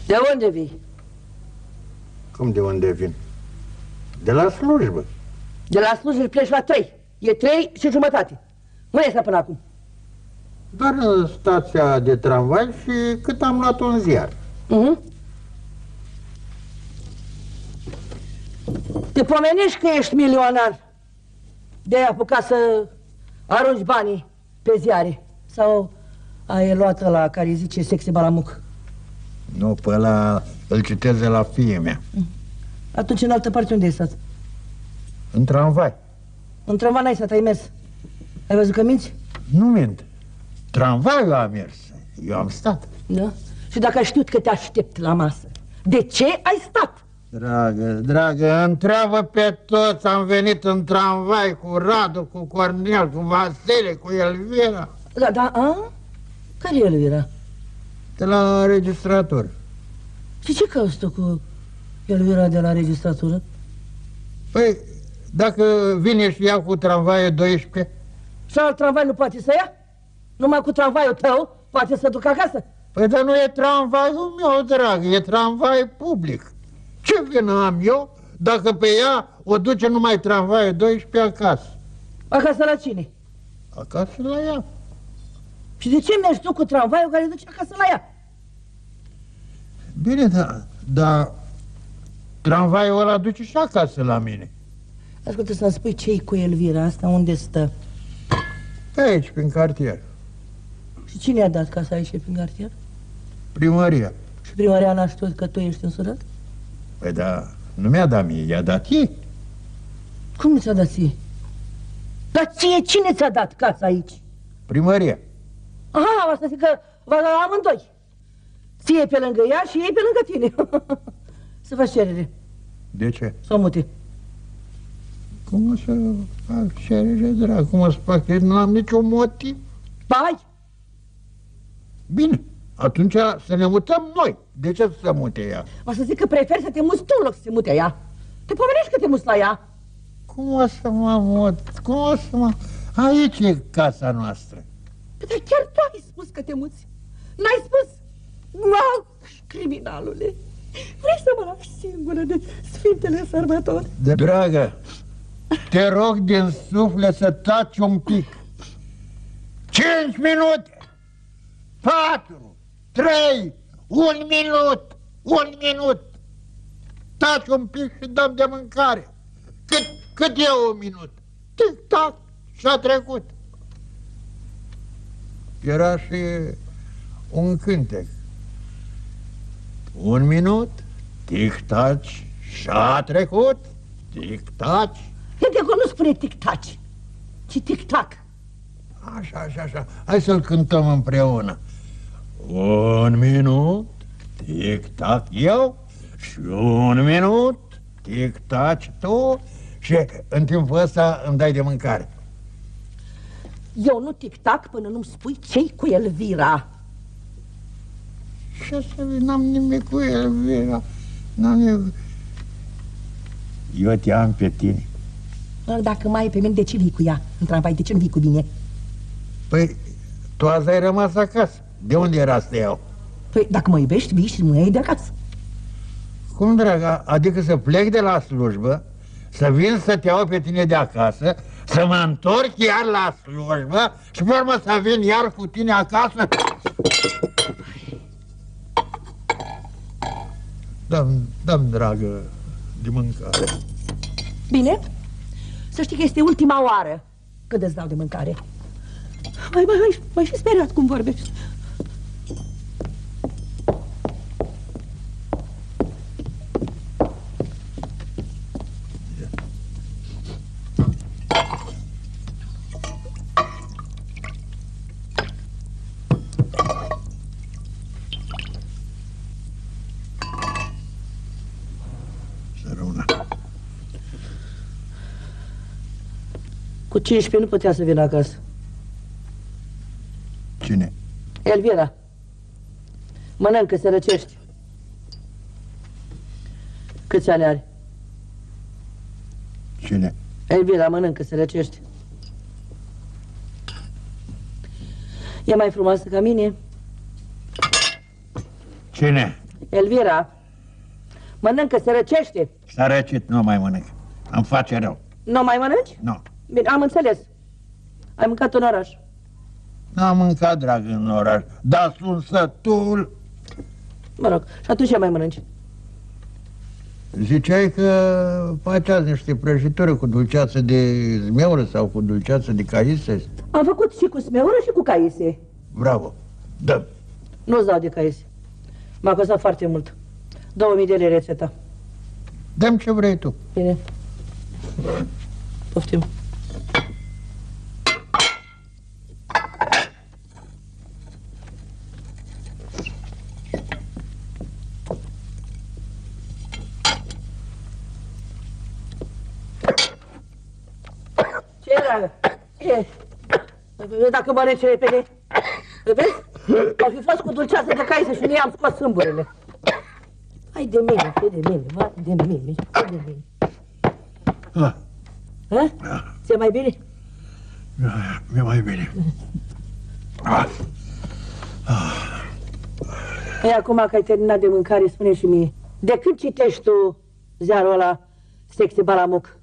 De unde vii? Cum de unde vin? De la slujbă. De la slujbă pleci la 3. E 3:30. Unde ai stat până acum? Doar în stația de tramvai și cât am luat un ziar. Te pomenești că ești milionar. De-ai apucat să arunci banii pe ziare. Sau ai luat ăla care zice sexe balamuc? Nu, pe ăla îl citez de la fie mea. Atunci în altă parte unde ai stat? În tramvai. În tramvai n-ai stat, ai mers. Ai văzut că minți? Nu mint. Tramvaiul a mers. Eu am stat. Da? Și dacă ai știut că te aștept la masă, de ce ai stat? Dragă, întreabă pe toți. Am venit în tramvai cu Radu, cu Cornel, cu Vasile, cu Elvira. Da, a? Care e Elvira? De la registrator. Și ce cauți tu cu Elvira de la registratură? Păi, dacă vine și ia cu tramvaie 12... Și alt tramvai nu poate să ia? Numai cu tramvaiul tău poate să duc acasă? Păi, dar nu e tramvaiul meu, dragă, e tramvai public. Ce vină am eu dacă pe ea o duce numai tramvaiul 12 acasă? Acasă la cine? Acasă la ea. Și de ce mergi tu cu tramvaiul care duce acasă la ea? Bine, dar tramvaiul ăla duce și acasă la mine. Ascultă, să-mi spui ce-i cu Elvira asta, unde stă? Pe aici, prin cartier. Și cine a dat casa aici prin cartier? Primăria. Și primăria n-a știut că tu ești însurat? Păi da, nu mi-a dat mie, i-a dat ei. Cum nu ți-a dat ție? Dar ție cine ți-a dat casa aici? Primăria. Aha, asta zic că vă la amândoi. Ție pe lângă ea și ei pe lângă tine. Să faci cerere. De ce? Să o mute. Cum o să fac cerere, drag? Cum o să fac? Eu nu am niciun motiv. Bai! Bine, atunci să ne mutăm noi. De ce să se mute ea? O să zic că preferi să te muți tu în loc să se mute ea. Te pomenești că te muți la ea. Cum o să mă mut? Cum o să mă... Aici e casa noastră. Păi, dar chiar tu ai spus că te muți. N-ai spus? Wow, criminalule. Vrei să mă lași singură de Sfintele Sărbători? Dragă, te rog din suflet să taci un pic. 5 minute, 4, 3, 1 minut, 1 minut. Taci un pic și dăm de mâncare. Cât e 1 minut? Tic-tac, și-a trecut. Era și un cântec. 1 minut, tic-taci, și-a trecut, tic-taci. De acolo nu spune tic-taci, ci tic-tac. Așa. Hai să-l cântăm împreună. 1 minut, tic-tac eu și 1 minut, tic-taci tu și în timpul ăsta îmi dai de mâncare. Eu nu tic-tac până nu-mi spui ce-i cu Elvira. Ce să vii, n-am nimic cu Elvira, n-am nimic. Eu te am pe tine. Dacă mai ai pe mine, de ce vii cu ea în tramvai? De ce nu vii cu mine? Păi, tu azi ai rămas acasă. De unde era să te iau? Păi, dacă mă iubești, vii și mă iei de acasă. Cum, dragă? Adică să plec de la slujbă, să vin să te iau pe tine de acasă, să mă întorc iar la slujbă și pe urmă să vin iar cu tine acasă? Dăm, dragă, de mâncare. Bine, să știi că este ultima oară când îți dau de mâncare. Mai fi speriat cum vorbești. Cu 15 nu putea să vină acasă. Cine? Elvira. Mănâncă, se răcești. Câți ani are? Cine? Elvira, mănâncă, se răcești. E mai frumoasă ca mine? Cine? Elvira, mănâncă, se răcește. S-a răcit, nu mai mănânc. Îmi face rău. Nu mai mănânci? Nu. Bine, am înțeles. Ai mâncat în oraș. N-am mâncat, drag, în oraș, dar sunt sătul. Mă rog, și atunci ce mai mănânci? Ziceai că faceați niște prăjituri cu dulceață de zmeură sau cu dulceață de caise? Am făcut și cu smeură și cu caise. Bravo, dă. Nu-ți dau de caise. M-a costat foarte mult. 2000 de lei rețeta. Dă-mi ce vrei tu. Bine. Poftim. Ce dragă? E. Dacă mănânci repede, vezi? Au fi fost cu dulceață de caise și nu i-am scos sâmburele. Hai de mine, de mine, va, de mine, de mine. Ha? Ți-e mai bine? Mi-e mai bine. Păi acum că ai terminat de mâncare, spune și mie, de când citești tu ziarul ăla, Sexy Balamuc?